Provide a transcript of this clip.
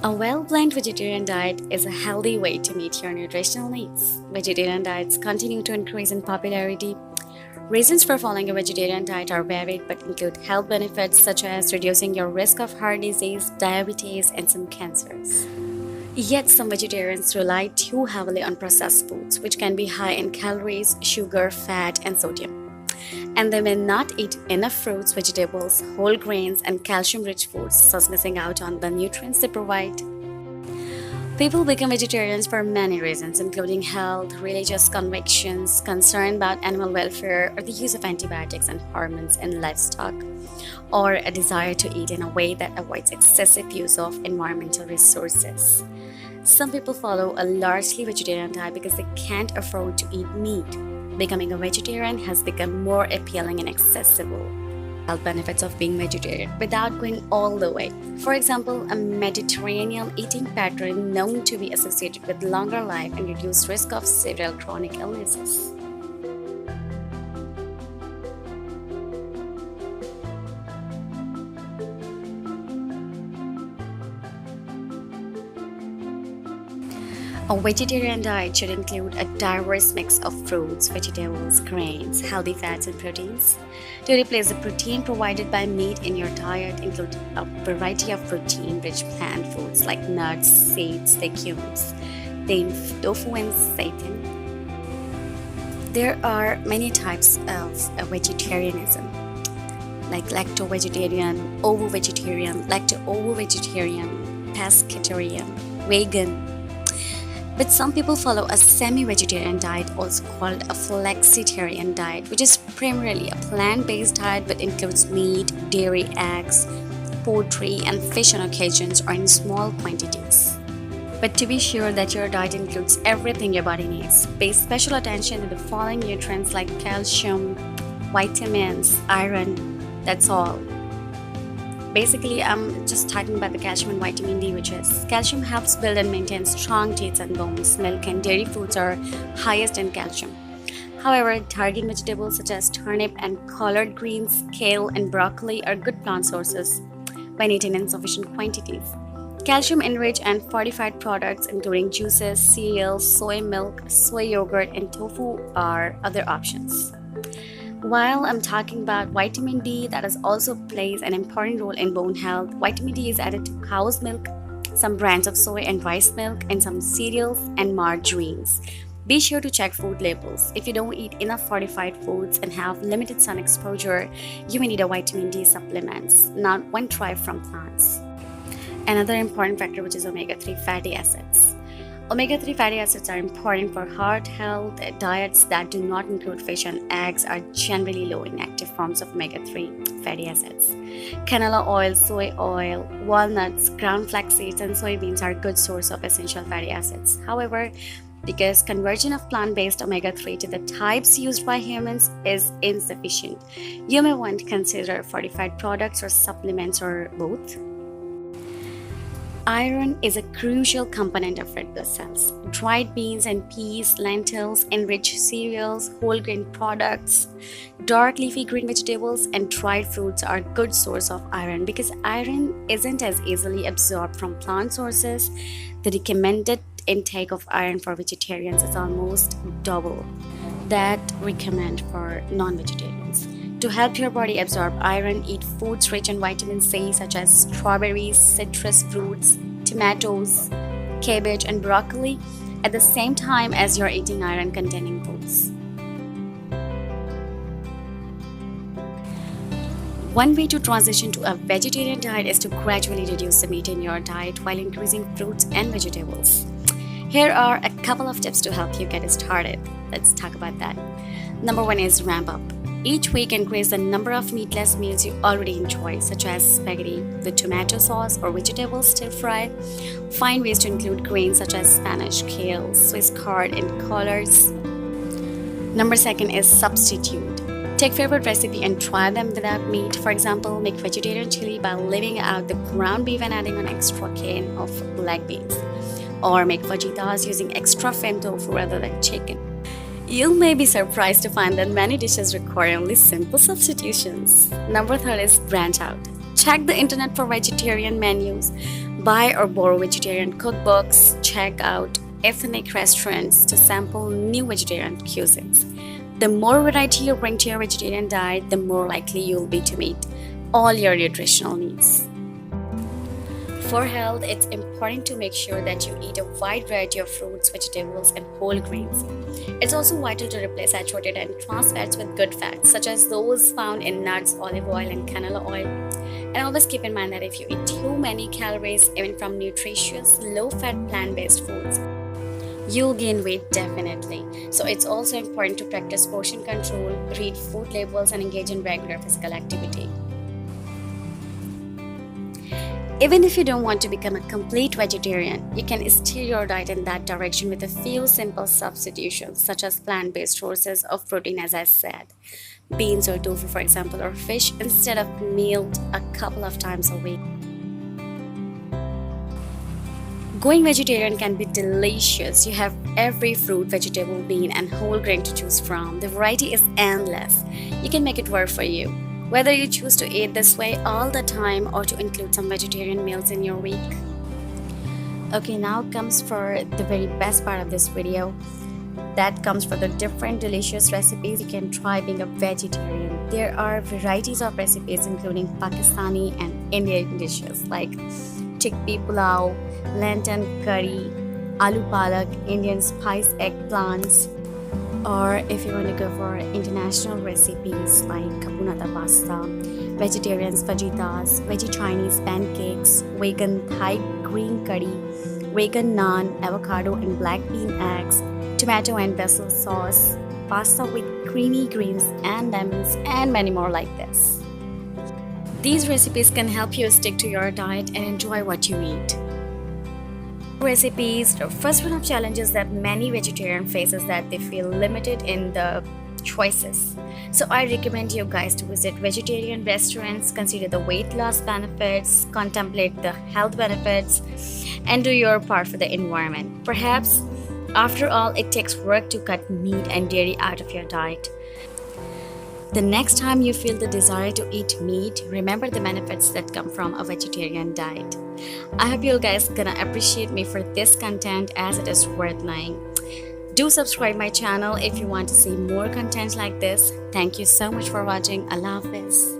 A well-planned vegetarian diet is a healthy way to meet your nutritional needs. Vegetarian diets continue to increase in popularity. Reasons for following a vegetarian diet are varied but include health benefits such as reducing your risk of heart disease, diabetes, and some cancers. Yet, some vegetarians rely too heavily on processed foods, which can be high in calories, sugar, fat, and sodium. And they may not eat enough fruits, vegetables, whole grains, and calcium rich foods, thus missing out on the nutrients they provide. People become vegetarians for many reasons, including health, religious convictions, concern about animal welfare, or the use of antibiotics and hormones in livestock, or a desire to eat in a way that avoids excessive use of environmental resources. Some people follow a largely vegetarian diet because they can't afford to eat meat. Becoming a vegetarian has become more appealing and accessible. Health benefits of being vegetarian without going all the way. For example, a Mediterranean eating pattern known to be associated with longer life and reduced risk of several chronic illnesses. A vegetarian diet should include a diverse mix of fruits, vegetables, grains, healthy fats, and proteins. To replace the protein provided by meat in your diet, include a variety of protein-rich plant foods like nuts, seeds, legumes, tofu, and seitan. There are many types of vegetarianism, like lacto-vegetarian, ovo-vegetarian, lacto-ovo-vegetarian, pescatarian, vegan. But some people follow a semi-vegetarian diet, also called a flexitarian diet, which is primarily a plant-based diet but includes meat, dairy, eggs, poultry, and fish on occasions or in small quantities. But to be sure that your diet includes everything your body needs, pay special attention to the following nutrients like calcium, vitamins, iron. That's all. Basically, I'm just talking about the calcium and vitamin D, which is calcium helps build and maintain strong teeth and bones. Milk and dairy foods are highest in calcium. However, targeting vegetables such as turnip and collard greens, kale, and broccoli are good plant sources when eaten in sufficient quantities. Calcium-enriched and fortified products, including juices, cereals, soy milk, soy yogurt, and tofu, are other options. While I'm talking about vitamin D, that is also plays an important role in bone health. Vitamin D is added to cow's milk, some brands of soy and rice milk, and some cereals and margarines. Be sure to check food labels. If you don't eat enough fortified foods and have limited sun exposure, you may need a vitamin D supplements, not one derived from plants. Another important factor, which is omega-3 fatty acids. Omega-3 fatty acids are important for heart health. Diets that do not include fish and eggs are generally low in active forms of omega-3 fatty acids. Canola oil, soy oil, walnuts, ground flax seeds, and soybeans are a good source of essential fatty acids. However, because conversion of plant-based omega-3 to the types used by humans is insufficient, you may want to consider fortified products or supplements or both. Iron is a crucial component of red blood cells. Dried beans and peas, lentils, enriched cereals, whole grain products, dark leafy green vegetables, and dried fruits are a good source of iron. Because iron isn't as easily absorbed from plant sources, the recommended intake of iron for vegetarians is almost double that recommend for non-vegetarians. To help your body absorb iron, eat foods rich in vitamin C such as strawberries, citrus fruits, tomatoes, cabbage, and broccoli at the same time as you're eating iron-containing foods. One way to transition to a vegetarian diet is to gradually reduce the meat in your diet while increasing fruits and vegetables. Here are a couple of tips to help you get started. Let's talk about that. Number one is ramp up. Each week, increase the number of meatless meals you already enjoy, such as spaghetti with tomato sauce or vegetable stir fry. Find ways to include grains such as Spanish, kale, Swiss chard, and collards. Number second is substitute. Take favorite recipe and try them without meat. For example, make vegetarian chili by leaving out the ground beef and adding an extra can of black beans. Or make fajitas using extra femme tofu rather than chicken. You may be surprised to find that many dishes require only simple substitutions. Number third is branch out. Check the internet for vegetarian menus, buy or borrow vegetarian cookbooks, check out ethnic restaurants to sample new vegetarian cuisines. The more variety you bring to your vegetarian diet, the more likely you'll be to meet all your nutritional needs. For health, it's important to make sure that you eat a wide variety of fruits, vegetables, and whole grains. It's also vital to replace saturated and trans fats with good fats, such as those found in nuts, olive oil, and canola oil. And always keep in mind that if you eat too many calories, even from nutritious, low-fat, plant-based foods, you'll gain weight definitely. So it's also important to practice portion control, read food labels, and engage in regular physical activity. Even if you don't want to become a complete vegetarian, you can steer your diet in that direction with a few simple substitutions, such as plant-based sources of protein, as I said, beans or tofu, for example, or fish instead of meat a couple of times a week. Going vegetarian can be delicious. You have every fruit, vegetable, bean, and whole grain to choose from. The variety is endless. You can make it work for you, whether you choose to eat this way all the time or to include some vegetarian meals in your week. Okay, now comes for the very best part of this video. That comes for the different delicious recipes you can try being a vegetarian. There are varieties of recipes including Pakistani and Indian dishes like chickpea pulao, lentil curry, aloo palak, Indian spice eggplants, or if you want to go for international recipes like caponata pasta, vegetarian fajitas, veggie Chinese pancakes, vegan Thai green curry, vegan naan, avocado and black bean eggs, tomato and basil sauce, pasta with creamy greens and lemons, and many more like this. These recipes can help you stick to your diet and enjoy what you eat. Recipes. The first one of challenges that many vegetarians face is that they feel limited in the choices. So I recommend you guys to visit vegetarian restaurants, consider the weight loss benefits, contemplate the health benefits, and do your part for the environment. Perhaps, after all, it takes work to cut meat and dairy out of your diet. The next time you feel the desire to eat meat, remember the benefits that come from a vegetarian diet. I hope you guys gonna appreciate me for this content as it is worth knowing. Do subscribe my channel if you want to see more content like this. Thank you so much for watching. Allah Hafiz.